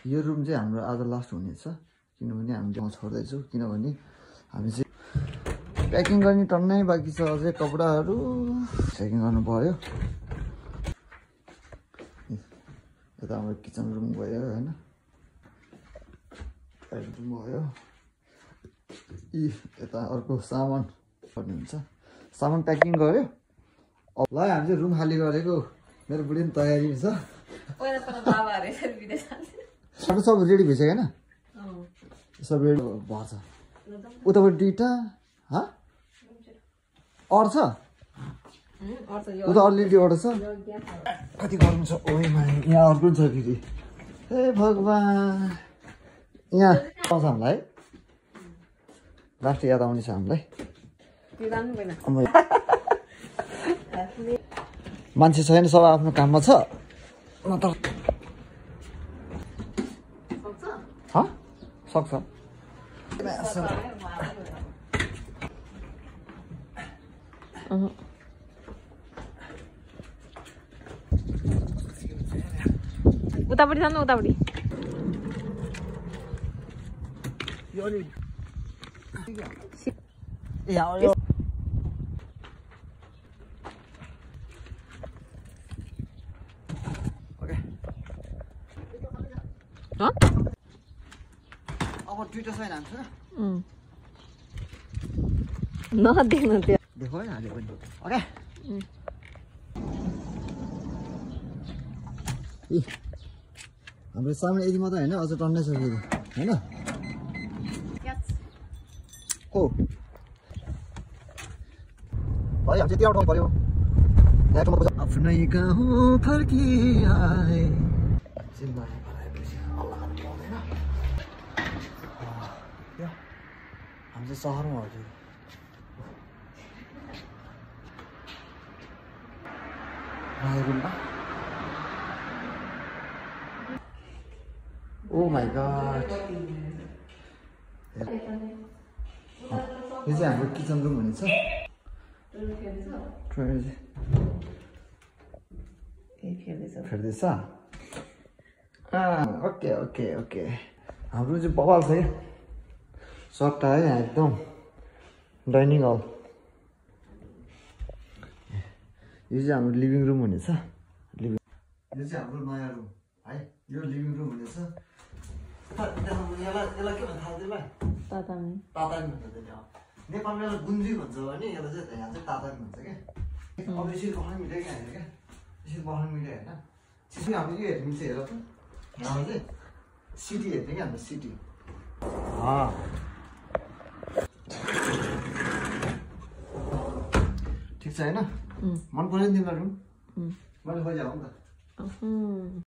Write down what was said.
यो रुम चाहिँ हाम्रो आज लास्ट हुनेछ किनभने हामीले छोड्दैछौँ किनभने हामी चाहिँ प्याकिङ गर्ने टन्नै बाँकी छ अझै कपडाहरू प्याकिङ गर्नु पर्यो यता हाम्रो किचन रुम भयो हैन रुम भयो यता अर्को सामान पर्नुहुन्छ सामान प्याकिङ गर्यो ल हामी चाहिँ रुम खाली गरेको मेरो बुढी पनि तयारी छ सब रेडी भइसक्यो हैन सब रेडी भएछ उताबाट दुईटा अड्छ उता अलरेडी अड्छ कति गरम छ ओइ माइ यहाँ अर्को छ फेरि हे भगवान् यहाँ पाउँछ हामीलाई लास्ट याद आउने छ हामीलाई मान्छे छैन सब आफ्नो काममा छ नत्र सक्छ उतापट्टि जानु उतापट्टि अब दुईटा छैन हान्छ नदेख्नु त्यो देखो है हाले पनि ओके हाम्रो सामने यति मात्रै होइन अझ टन्नै छ फेरि होइन हो भाइ हामी चाहिँ त्यो उठाउनु पर्यो आफ्नै गाउँ फर्किआए चिन्माया भराएपछि अल्लाह पाउँदैन हामी चाहिँ सहरमा हजुर ओ माई गॉड यो चाहिँ हाम्रो किचन रुम हुनेछ फेर्दैछ ओके ओके ओके हाम्रो चाहिँ बवाल छ है सट्टा है यहाँ एकदम डाइनिङ हल यो चाहिँ हाम्रो लिभिङ रुम हुनेछ यो चाहिँ हाम्रो नयाँ रुम है यो लिभिङ रुम हुनेछ यसलाई के भन्छ थाहा त्यसलाई तातामी भन्छ त्यसले नेपालमा यसलाई गुन्द्री भन्छ भने यसलाई चाहिँ यहाँ चाहिँ तातामी भन्छ क्या अब यसरी बस्न मिल्यो क्या होइन क्या यसरी बस्न मिल्यो होइन सिटी हाम्रो यो हेर्नु मिल्छ हेर त हाम्रो चाहिँ सिटी हेर्ने क्या हाम्रो सिटी ठिक छ होइन मन पऱ्यो नि तिमीलाई रुम मैले खोजिहालौँ नि त